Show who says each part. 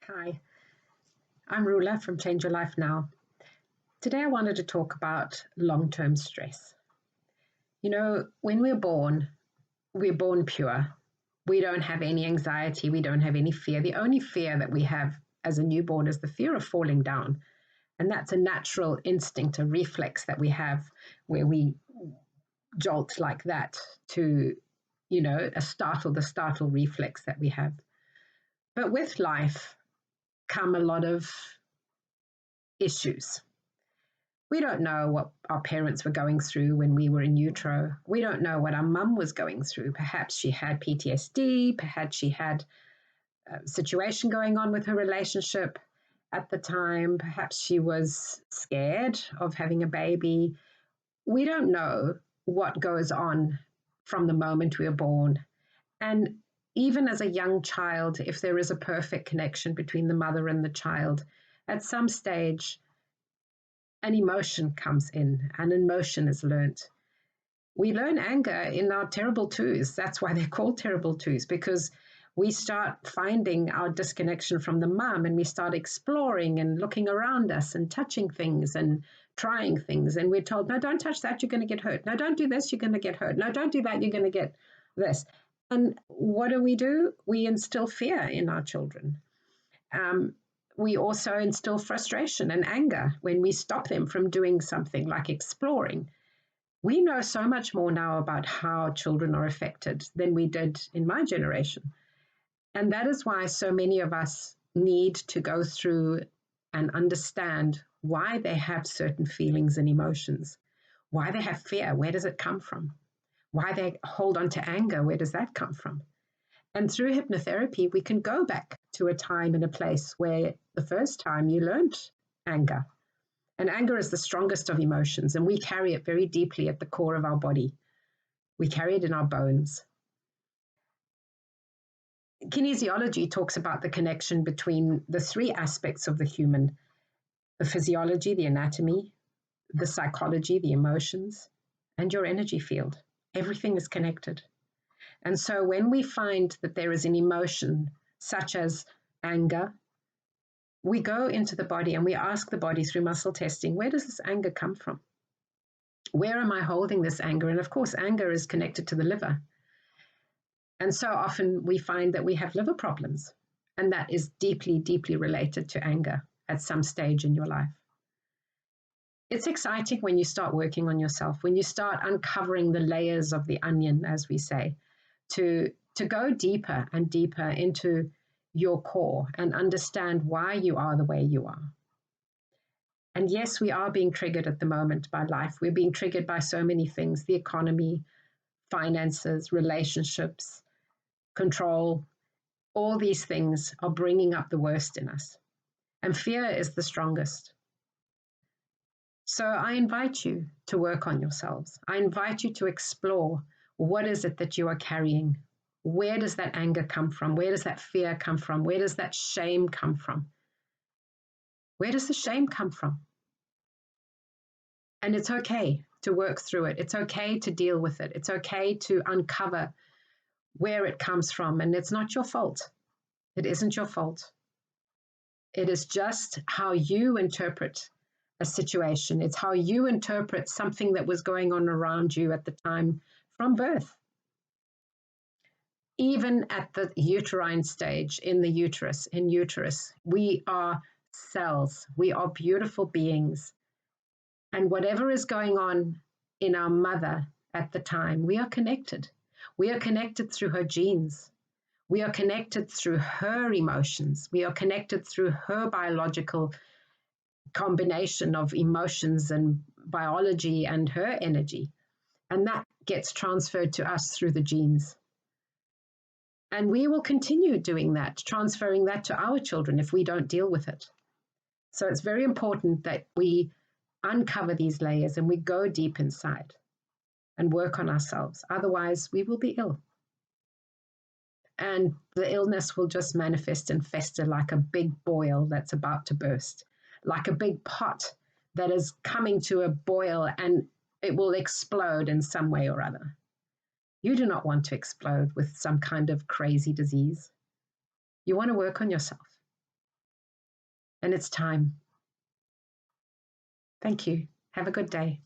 Speaker 1: Hi, I'm Rula from Change Your Life Now. Today I wanted to talk about long term stress. When we're born pure. We don't have any anxiety, we don't have any fear. The only fear that we have as a newborn is the fear of falling down. And that's a natural instinct, a reflex that we have where we jolt like that to, the startle reflex that we have. But with life come a lot of issues. We don't know what our parents were going through when we were in utero. We don't know what our mum was going through. Perhaps she had PTSD, perhaps she had a situation going on with her relationship at the time, perhaps she was scared of having a baby. We don't know what goes on from the moment we are born. And even as a young child, if there is a perfect connection between the mother and the child, at some stage, an emotion comes in, and emotion is learnt. We learn anger in our terrible twos. That's why they're called terrible twos, because we start finding our disconnection from the mum and we start exploring and looking around us and touching things and trying things. And we're told, no, don't touch that, you're going to get hurt. No, don't do this, you're going to get hurt. No, don't do that, you're going to get this. And what do? We instill fear in our children. We also instill frustration and anger when we stop them from doing something like exploring. We know so much more now about how children are affected than we did in my generation. And that is why so many of us need to go through and understand why they have certain feelings and emotions, why they have fear, where does it come from? Why they hold on to anger, where does that come from? And through hypnotherapy, we can go back to a time and a place where the first time you learned anger. And anger is the strongest of emotions, and we carry it very deeply at the core of our body. We carry it in our bones. Kinesiology talks about the connection between the three aspects of the human: the physiology, the anatomy, the psychology, the emotions, and your energy field. Everything is connected. And so when we find that there is an emotion such as anger, we go into the body and we ask the body through muscle testing, where does this anger come from? Where am I holding this anger? And of course, anger is connected to the liver. And so often we find that we have liver problems, and that is deeply, deeply related to anger at some stage in your life. It's exciting when you start working on yourself, when you start uncovering the layers of the onion, as we say, to go deeper and deeper into your core and understand why you are the way you are. And yes, we are being triggered at the moment by life. We're being triggered by so many things: the economy, finances, relationships, control. All these things are bringing up the worst in us. And fear is the strongest. So I invite you to work on yourselves. I invite you to explore, what is it that you are carrying? Where does that anger come from? Where does that fear come from? Where does that shame come from? Where does the shame come from? And it's okay to work through it. It's okay to deal with it. It's okay to uncover where it comes from. And it's not your fault. It isn't your fault. It is just how you interpret a situation. It's how you interpret something that was going on around you at the time from birth. Even at the uterine stage, in utero, we are cells. We are beautiful beings. And whatever is going on in our mother at the time, we are connected. We are connected through her genes. We are connected through her emotions. We are connected through her biological combination of emotions and biology and her energy. And that gets transferred to us through the genes. And we will continue doing that, transferring that to our children if we don't deal with it. So it's very important that we uncover these layers and we go deep inside and work on ourselves. Otherwise, we will be ill. And the illness will just manifest and fester like a big boil that's about to burst, like a big pot that is coming to a boil and it will explode in some way or other. You do not want to explode with some kind of crazy disease. You want to work on yourself. and it's time. Thank you. Have a good day.